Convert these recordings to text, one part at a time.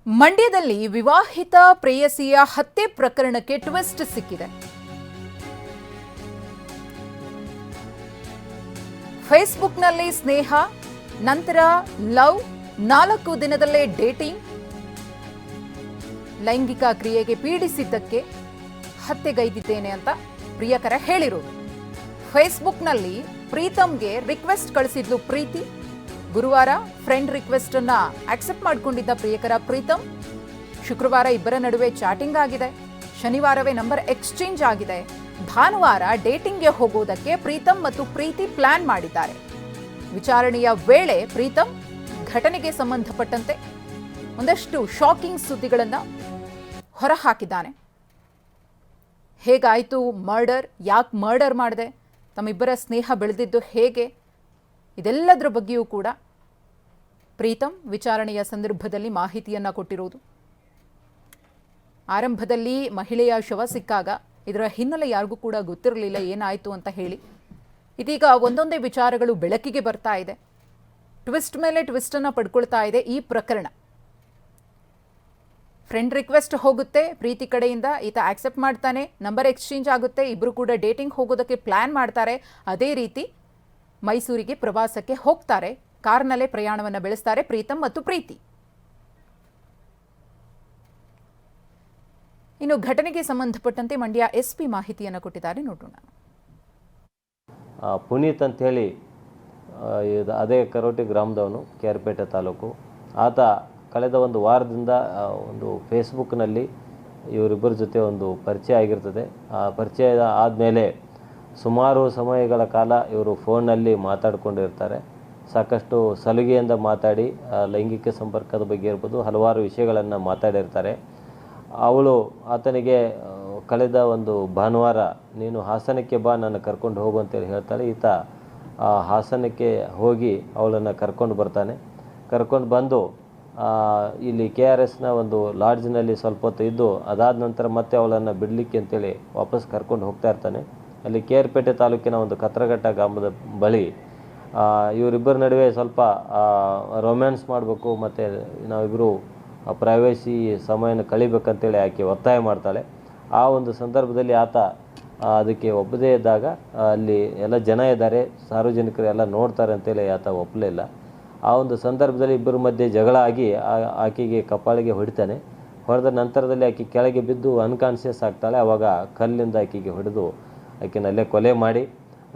ಮಂಡ್ಯದಲ್ಲಿ ವಿವಾಹಿತ ಪ್ರೇಯಸಿಯ ಹತ್ಯೆ ಪ್ರಕರಣಕ್ಕೆ ಟ್ವಿಸ್ಟ್ ಸಿಕ್ಕಿದೆ. ಫೇಸ್ಬುಕ್ನಲ್ಲಿ ಸ್ನೇಹ, ನಂತರ ಲವ್, 4 ದಿನದಲ್ಲೇ ಡೇಟಿಂಗ್, ಲೈಂಗಿಕ ಕ್ರಿಯೆಗೆ ಪೀಡಿಸಿದ್ದಕ್ಕೆ ಹತ್ಯೆಗೈದಿದ್ದೇನೆ ಅಂತ ಪ್ರಿಯಕರ ಹೇಳಿರೋದು. ಫೇಸ್ಬುಕ್ನಲ್ಲಿ ಪ್ರೀತಮ್ಗೆ ರಿಕ್ವೆಸ್ಟ್ ಕಳಿಸಿದ್ಲು ಪ್ರೀತಿ. ಗುರುವಾರ ಫ್ರೆಂಡ್ ರಿಕ್ವೆಸ್ಟ್ ಅನ್ನ ಆಕ್ಸೆಪ್ಟ್ ಮಾಡಿಕೊಂಡಿದ್ದ ಪ್ರಿಯಕರ ಪ್ರೀತಮ್. ಶುಕ್ರವಾರ ಇಬ್ಬರ ನಡುವೆ ಚಾಟಿಂಗ್ ಆಗಿದೆ. ಶನಿವಾರವೇ ನಂಬರ್ ಎಕ್ಸ್ಚೇಂಜ್ ಆಗಿದೆ. ಭಾನುವಾರ ಡೇಟಿಂಗ್ಗೆ ಹೋಗೋದಕ್ಕೆ ಪ್ರೀತಮ್ ಮತ್ತು ಪ್ರೀತಿ ಪ್ಲಾನ್ ಮಾಡಿದ್ದಾರೆ. ವಿಚಾರಣೆಯ ವೇಳೆ ಪ್ರೀತಮ್ ಘಟನೆಗೆ ಸಂಬಂಧಪಟ್ಟಂತೆ ಒಂದಷ್ಟು ಶಾಕಿಂಗ್ ಸುದ್ದಿಗಳನ್ನು ಹೊರಹಾಕಿದ್ದಾನೆ. ಹೇಗಾಯಿತು ಮರ್ಡರ್, ಯಾಕೆ ಮರ್ಡರ್ ಮಾಡಿದೆ, ತಮ್ಮಿಬ್ಬರ ಸ್ನೇಹ ಬೆಳೆದಿದ್ದು ಹೇಗೆ, ಇದೆಲ್ಲದರ ಬಗ್ಗೆಯೂ ಕೂಡ ಪ್ರೀತಮ್ ವಿಚಾರಣೆಯ ಸಂದರ್ಭದಲ್ಲಿ ಮಾಹಿತಿಯನ್ನು ಕೊಟ್ಟಿರುವುದು. ಆರಂಭದಲ್ಲಿ ಮಹಿಳೆಯ ಶವ ಸಿಕ್ಕಾಗ ಇದರ ಹಿನ್ನೆಲೆ ಯಾರಿಗೂ ಕೂಡ ಗೊತ್ತಿರಲಿಲ್ಲ ಏನಾಯಿತು ಅಂತ ಹೇಳಿ. ಇದೀಗ ಒಂದೊಂದೇ ವಿಚಾರಗಳು ಬೆಳಕಿಗೆ ಬರ್ತಾ ಇದೆ. ಟ್ವಿಸ್ಟ್ ಮೇಲೆ ಟ್ವಿಸ್ಟನ್ನು ಪಡ್ಕೊಳ್ತಾ ಇದೆ ಈ ಪ್ರಕರಣ. ಫ್ರೆಂಡ್ ರಿಕ್ವೆಸ್ಟ್ ಹೋಗುತ್ತೆ ಪ್ರೀತಿ ಕಡೆಯಿಂದ, ಈತ ಆಕ್ಸೆಪ್ಟ್ ಮಾಡ್ತಾನೆ, ನಂಬರ್ ಎಕ್ಸ್ಚೇಂಜ್ ಆಗುತ್ತೆ, ಇಬ್ಬರು ಕೂಡ ಡೇಟಿಂಗ್ ಹೋಗೋದಕ್ಕೆ ಪ್ಲಾನ್ ಮಾಡ್ತಾರೆ. ಅದೇ ರೀತಿ ಮೈಸೂರಿಗೆ ಪ್ರವಾಸಕ್ಕೆ ಹೋಗ್ತಾರೆ. ಕಾರ್ನಲ್ಲೇ ಪ್ರಯಾಣವನ್ನು ಬೆಳೆಸ್ತಾರೆ ಪ್ರೀತಮ್ ಮತ್ತು ಪ್ರೀತಿ. ಇನ್ನು ಘಟನೆಗೆ ಸಂಬಂಧಪಟ್ಟಂತೆ ಮಂಡ್ಯ ಎಸ್ಪಿ ಮಾಹಿತಿಯನ್ನು ಕೊಟ್ಟಿದ್ದಾರೆ, ನೋಡೋಣ. ಪುನೀತ್ ಅಂತೇಳಿ ಅದೇ ಕರೋಟಿ ಗ್ರಾಮದವನು, ಕೇರ್ಪೇಟೆ ತಾಲೂಕು. ಆತ ಕಳೆದ ಒಂದು ವಾರದಿಂದ ಒಂದು ಫೇಸ್ಬುಕ್ನಲ್ಲಿ ಇವರಿಬ್ಬರ ಜೊತೆ ಒಂದು ಪರಿಚಯ ಆಗಿರ್ತದೆ. ಆ ಪರಿಚಯ ಆದಮೇಲೆ ಸುಮಾರು ಸಮಯಗಳ ಕಾಲ ಇವರು ಫೋನ್ನಲ್ಲಿ ಮಾತಾಡಿಕೊಂಡಿರ್ತಾರೆ. ಸಾಕಷ್ಟು ಸಲುಗೆಯಿಂದ ಮಾತಾಡಿ ಲೈಂಗಿಕ ಸಂಪರ್ಕದ ಬಗ್ಗೆ ಇರ್ಬೋದು, ಹಲವಾರು ವಿಷಯಗಳನ್ನು ಮಾತಾಡಿರ್ತಾರೆ. ಅವಳು ಆತನಿಗೆ ಕಳೆದ ಒಂದು ಭಾನುವಾರ ನೀನು ಹಾಸನಕ್ಕೆ ಬಾ, ನಾನು ಕರ್ಕೊಂಡು ಹೋಗು ಅಂತೇಳಿ ಹೇಳ್ತಾಳೆ. ಈತ ಹಾಸನಕ್ಕೆ ಹೋಗಿ ಅವಳನ್ನು ಕರ್ಕೊಂಡು ಬರ್ತಾನೆ. ಕರ್ಕೊಂಡು ಬಂದು ಇಲ್ಲಿ KRSನ ಒಂದು ಲಾಡ್ಜ್ನಲ್ಲಿ ಸ್ವಲ್ಪ ಹೊತ್ತು ಇದ್ದು, ಅದಾದ ನಂತರ ಮತ್ತೆ ಅವಳನ್ನು ಬಿಡಲಿಕ್ಕೆ ಅಂತೇಳಿ ವಾಪಸ್ ಕರ್ಕೊಂಡು ಹೋಗ್ತಾ ಇರ್ತಾನೆ. ಅಲ್ಲಿ ಕೇರ್ಪೇಟೆ ತಾಲೂಕಿನ ಒಂದು ಕತ್ರಘಟ್ಟ ಗ್ರಾಮದ ಬಳಿ ಇವರಿಬ್ಬರ ನಡುವೆ ಸ್ವಲ್ಪ ರೊಮ್ಯಾನ್ಸ್ ಮಾಡಬೇಕು ಮತ್ತು ನಾವಿಬ್ಬರು ಪ್ರೈವೇಸಿ ಸಮಯನ ಕಳಿಬೇಕಂತೇಳಿ ಆಕೆ ಒತ್ತಾಯ ಮಾಡ್ತಾಳೆ. ಆ ಒಂದು ಸಂದರ್ಭದಲ್ಲಿ ಆತ ಅದಕ್ಕೆ ಒಪ್ಪದೇ ಇದ್ದಾಗ ಅಲ್ಲಿ ಎಲ್ಲ ಜನ ಇದ್ದಾರೆ, ಸಾರ್ವಜನಿಕರು ಎಲ್ಲ ನೋಡ್ತಾರೆ ಅಂತೇಳಿ ಆತ ಒಪ್ಪಲಿಲ್ಲ. ಆ ಒಂದು ಸಂದರ್ಭದಲ್ಲಿ ಇಬ್ಬರ ಮಧ್ಯೆ ಜಗಳ ಆಗಿ ಆಕೆಗೆ ಕಪಾಳಿಗೆ ಹೊಡಿತಾನೆ. ಹೊಡೆದ ನಂತರದಲ್ಲಿ ಆಕೆ ಕೆಳಗೆ ಬಿದ್ದು ಅನ್ಕಾನ್ಷಿಯಸ್ ಆಗ್ತಾಳೆ. ಆವಾಗ ಕಲ್ಲಿಂದ ಆಕೆಗೆ ಹೊಡೆದು ಆಕೆನಲ್ಲೇ ಕೊಲೆ ಮಾಡಿ,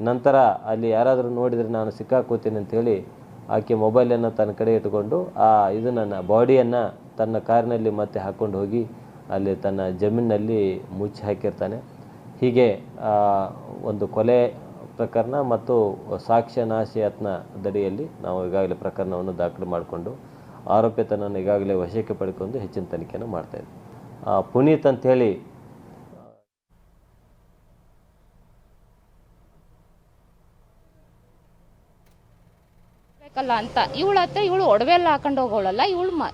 ನಂತರ ಅಲ್ಲಿ ಯಾರಾದರೂ ನೋಡಿದರೆ ನಾನು ಸಿಕ್ಕಾಕೋತೀನಿ ಅಂಥೇಳಿ ಆಕೆ ಮೊಬೈಲನ್ನು ತನ್ನ ಕಡೆ ಇಟ್ಕೊಂಡು ಇದನ್ನು ಬಾಡಿಯನ್ನು ತನ್ನ ಕಾರಿನಲ್ಲಿ ಮತ್ತೆ ಹಾಕ್ಕೊಂಡು ಹೋಗಿ ಅಲ್ಲಿ ತನ್ನ ಜಮೀನಿನಲ್ಲಿ ಮುಚ್ಚಿ ಹಾಕಿರ್ತಾನೆ. ಹೀಗೆ ಒಂದು ಕೊಲೆ ಪ್ರಕರಣ ಮತ್ತು ಸಾಕ್ಷ್ಯ ನಾಶ ಯತ್ನದಡಿಯಲ್ಲಿ ನಾವು ಈಗಾಗಲೇ ಪ್ರಕರಣವನ್ನು ದಾಖಲು ಮಾಡಿಕೊಂಡು ಆರೋಪಿತನನ್ನು ಈಗಾಗಲೇ ವಶಕ್ಕೆ ಪಡ್ಕೊಂಡು ಹೆಚ್ಚಿನ ತನಿಖೆಯನ್ನು ಮಾಡ್ತಾಯಿದ್ವಿ. ಪುನೀತ್ ಅಂಥೇಳಿ ಬೇಕಲ್ಲ ಅಂತ ಇವಳ ಹತ್ರ ಇವಳು ಒಡವೆ ಎಲ್ಲ ಹಾಕೊಂಡು ಹೋಗೋಳಲ್ಲ.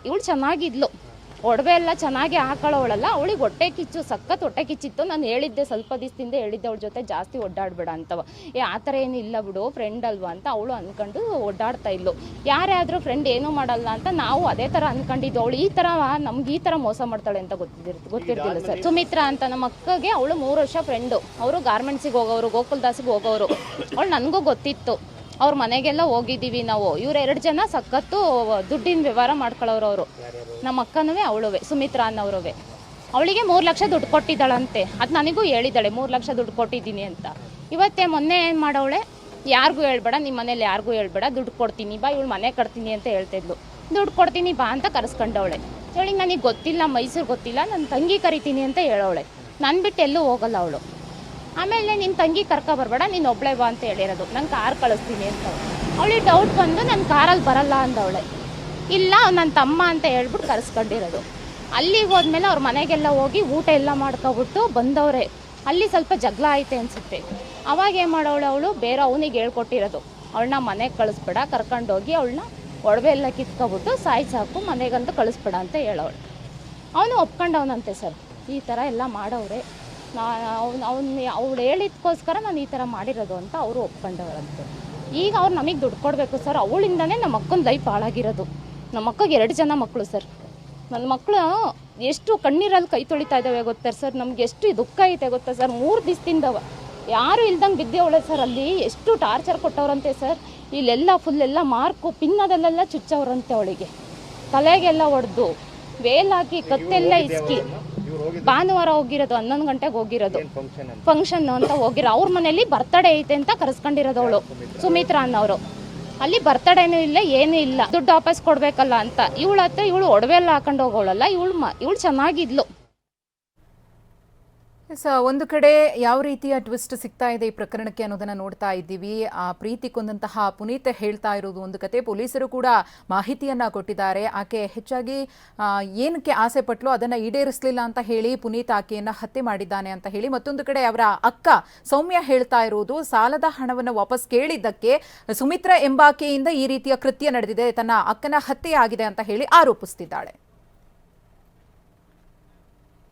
ಇವಳು ಚೆನ್ನಾಗಿದ್ಲು, ಒಡವೆ ಎಲ್ಲ ಚೆನ್ನಾಗಿ ಹಾಕೊಳ್ಳೋಳಲ್ಲ. ಅವಳಿಗೆ ಹೊಟ್ಟೆ ಕಿಚ್ಚು, ಸಖತ್ ಹೊಟ್ಟೆ ಕಿಚ್ಚಿತ್ತು. ನಾನು ಹೇಳಿದ್ದೆ, ಸ್ವಲ್ಪ ದಿವಸದಿಂದ ಹೇಳಿದ್ದೆ ಅವಳ ಜೊತೆ ಜಾಸ್ತಿ ಒಡ್ಡಾಡ್ಬೇಡ ಅಂತವ. ಆ ಥರ ಏನಿಲ್ಲ ಬಿಡು, ಫ್ರೆಂಡ್ ಅಲ್ವಾ ಅಂತ ಅವಳು ಅಂದ್ಕೊಂಡು ಒಡ್ಡಾಡ್ತಾ ಇದ್ಲು. ಯಾರೇ ಆದರೂ ಫ್ರೆಂಡ್ ಏನೂ ಮಾಡಲ್ಲ ಅಂತ ನಾವು ಅದೇ ಥರ ಅಂದ್ಕೊಂಡಿದ್ದು. ಅವಳು ಈ ಥರ ನಮ್ಗೆ ಈ ಥರ ಮೋಸ ಮಾಡ್ತಾಳೆ ಅಂತ ಗೊತ್ತಿರ್ತಿಲ್ಲ ಸರ್. ಸುಮಿತ್ರಾ ಅಂತ ನಮ್ಮ ಅಕ್ಕಗೆ ಅವಳು 3 ವರ್ಷ ಫ್ರೆಂಡು. ಅವರು ಗಾರ್ಮೆಂಟ್ಸಿಗೆ ಹೋಗೋರು, ಗೋಕುಲ್ದಾಸಿಗೆ ಹೋಗೋರು. ಅವಳು ನನಗೂ ಗೊತ್ತಿತ್ತು. ಅವ್ರ ಮನೆಗೆಲ್ಲ ಹೋಗಿದ್ದೀವಿ ನಾವು. ಇವ್ರು 2 ಜನ ಸಖತ್ತು ದುಡ್ಡಿನ ವ್ಯವಹಾರ ಮಾಡ್ಕೊಳ್ಳೋರು. ಅವರು ನಮ್ಮ ಅಕ್ಕನೂ ಅವಳುವೆ, ಸುಮಿತ್ರಾ ಅನ್ನೋರುವೆ. ಅವಳಿಗೆ 3 ಲಕ್ಷ ದುಡ್ಡು ಕೊಟ್ಟಿದ್ದಾಳಂತೆ. ಅದು ನನಗೂ ಹೇಳಿದ್ದಾಳೆ, 3 ಲಕ್ಷ ದುಡ್ಡು ಕೊಟ್ಟಿದ್ದೀನಿ ಅಂತ. ಇವತ್ತೇ ಮೊನ್ನೆ ಏನು ಮಾಡವಳೆ, ಯಾರಿಗೂ ಹೇಳ್ಬೇಡ, ನಿಮ್ಮ ಮನೇಲಿ ಯಾರಿಗೂ ಹೇಳ್ಬೇಡ, ದುಡ್ಡು ಕೊಡ್ತೀನಿ ಬಾ, ಇವಳು ಮನೆ ಕಟ್ತೀನಿ ಅಂತ ಹೇಳ್ತಿದ್ಲು. ದುಡ್ಡು ಕೊಡ್ತೀನಿ ಬಾ ಅಂತ ಕರೆಸ್ಕೊಂಡವಳೆ. ಹೇಳಿ ನನಗೆ ಗೊತ್ತಿಲ್ಲ, ಮೈಸೂರು ಗೊತ್ತಿಲ್ಲ, ನನ್ನ ತಂಗಿ ಕರಿತೀನಿ ಅಂತ ಹೇಳವಳೆ. ನಾನು ಬಿಟ್ಟು ಎಲ್ಲೂ ಹೋಗಲ್ಲ ಅವಳು. ಆಮೇಲೆ ನಿನ್ನ ತಂಗಿ ಬರಬೇಡ, ನೀನು ಒಬ್ಬಳೇ ಬಾ ಅಂತ ಹೇಳಿರೋದು, ನಾನು ಕಾರ್ ಕಳಿಸ್ತೀನಿ ಅಂತ. ಅವಳಿಗೆ ಡೌಟ್ ಬಂದು ನಾನು ಕಾರಲ್ಲಿ ಬರಲ್ಲ ಅಂದವಳೆ. ಇಲ್ಲ ನನ್ನ ತಮ್ಮ ಅಂತ ಹೇಳ್ಬಿಟ್ಟು ಕರೆಸ್ಕೊಂಡಿರೋದು. ಅಲ್ಲಿಗೆ ಹೋದ್ಮೇಲೆ ಅವ್ರ ಮನೆಗೆಲ್ಲ ಹೋಗಿ ಊಟ ಎಲ್ಲ ಮಾಡ್ಕೊಬಿಟ್ಟು ಬಂದವ್ರೆ. ಅಲ್ಲಿ ಸ್ವಲ್ಪ ಜಗಳ ಐತೆ ಅನಿಸುತ್ತೆ. ಅವಾಗ ಏನು ಮಾಡೋಳು, ಅವಳು ಬೇರೆ ಅವನಿಗೆ ಹೇಳ್ಕೊಟ್ಟಿರೋದು, ಅವಳನ್ನ ಮನೆಗೆ ಕಳಿಸ್ಬೇಡ, ಕರ್ಕೊಂಡೋಗಿ ಅವಳನ್ನ ಒಡವೆ ಎಲ್ಲ ಕಿತ್ಕೊಬಿಟ್ಟು ಸಾಕು ಮನೆಗಂತೂ ಕಳಿಸ್ಬೇಡ ಅಂತ ಹೇಳೋಳು. ಅವನು ಒಪ್ಕೊಂಡವನಂತೆ ಸರ್. ಈ ಥರ ಎಲ್ಲ ಮಾಡೋರೆ, ಅವಳು ಹೇಳಿದ್ಕೋಸ್ಕರ ನಾನು ಈ ಥರ ಮಾಡಿರೋದು ಅಂತ ಅವರು ಒಪ್ಕೊಂಡವರಂತೆ. ಈಗ ಅವ್ರು ನಮಗೆ ದುಡ್ಡು ಕೊಡಬೇಕು ಸರ್. ಅವಳಿಂದನೇ ನಮ್ಮ ಅಕ್ಕನ ಲೈಫ್ ಹಾಳಾಗಿರೋದು. ನಮ್ಮ ಅಕ್ಕಗೆ 2 ಜನ ಮಕ್ಕಳು ಸರ್. ನನ್ನ ಮಕ್ಕಳು ಎಷ್ಟು ಕಣ್ಣೀರಲ್ಲಿ ಕೈ ತೊಳಿತಾ ಇದ್ದಾವೆ ಗೊತ್ತಾ ಸರ್, ನಮ್ಗೆ ಎಷ್ಟು ದುಃಖ ಐತೆ ಗೊತ್ತಾ ಸರ್. 3 ದಿವಸದಿಂದ ಯಾರು ಇಲ್ದಂಗೆ ಬಿದ್ದೇವಳೆ ಸರ್. ಅಲ್ಲಿ ಎಷ್ಟು ಟಾರ್ಚರ್ ಕೊಟ್ಟವ್ರಂತೆ ಸರ್. ಇಲ್ಲೆಲ್ಲ ಫುಲ್ಲೆಲ್ಲ ಮಾರ್ಕು ಪಿನ್ನದಲ್ಲೆಲ್ಲ ಚುಚ್ಚವ್ರಂತೆ ಅವಳಿಗೆ, ತಲೆಗೆಲ್ಲ ಹೊಡೆದು ವೇಲಾಕಿ ಕತ್ತೆಲ್ಲ ಇಸ್ಕಿ. ಭಾನುವಾರ ಹೋಗಿರೋದು, 11 ಗಂಟೆಗೆ ಹೋಗಿರೋದು ಫಂಕ್ಷನ್ ಅಂತ ಹೋಗಿರೋ. ಅವ್ರ ಮನೇಲಿ ಬರ್ತಡೇ ಐತೆ ಅಂತ ಕರೆಸ್ಕೊಂಡಿರೋದು ಅವಳು ಸುಮಿತ್ರಾ ಅನ್ನೋರು. ಅಲ್ಲಿ ಬರ್ತಡೇನೂ ಇಲ್ಲ, ಏನೂ ಇಲ್ಲ, ದುಡ್ಡು ವಾಪಸ್ ಕೊಡಬೇಕಲ್ಲ ಅಂತ. ಇವಳ ಹತ್ರ ಇವಳು ಒಡವೆ ಎಲ್ಲ ಹಾಕೊಂಡು ಹೋಗೋಳಲ್ಲ, ಇವಳು ಚೆನ್ನಾಗಿದ್ಲು. ಒಂದು ಕಡೆ ಯಾವ ರೀತಿಯ ಟ್ವಿಸ್ಟ್ ಸಿಗ್ತಾ ಇದೆ ಈ ಪ್ರಕರಣಕ್ಕೆ ಅನ್ನೋದನ್ನ ನೋಡ್ತಾ ಇದ್ದೀವಿ. ಆ ಪ್ರೀತಿ ಕೊಂದಂತಹ ಪುನೀತ್ ಹೇಳ್ತಾ ಇರೋದು ಒಂದು ಕತೆ. ಪೊಲೀಸರು ಕೂಡ ಮಾಹಿತಿಯನ್ನ ಕೊಟ್ಟಿದ್ದಾರೆ. ಆಕೆ ಹೆಚ್ಚಾಗಿ ಏನಕ್ಕೆ ಆಸೆ ಪಟ್ಲು ಅದನ್ನ ಈಡೇರಿಸಲಿಲ್ಲ ಅಂತ ಹೇಳಿ ಪುನೀತ್ ಆಕೆಯನ್ನ ಹತ್ಯೆ ಮಾಡಿದ್ದಾನೆ ಅಂತ ಹೇಳಿ. ಮತ್ತೊಂದು ಕಡೆ ಅವರ ಅಕ್ಕ ಸೌಮ್ಯ ಹೇಳ್ತಾ ಇರೋದು ಸಾಲದ ಹಣವನ್ನು ವಾಪಸ್ ಕೇಳಿದ್ದಕ್ಕೆ ಸುಮಿತ್ರಾ ಎಂಬಾಕೆಯಿಂದ ಈ ರೀತಿಯ ಕೃತ್ಯ ನಡೆದಿದೆ, ತನ್ನ ಅಕ್ಕನ ಹತ್ಯೆ ಆಗಿದೆ ಅಂತ ಹೇಳಿ ಆರೋಪಿಸ್ತಿದ್ದಾಳೆ.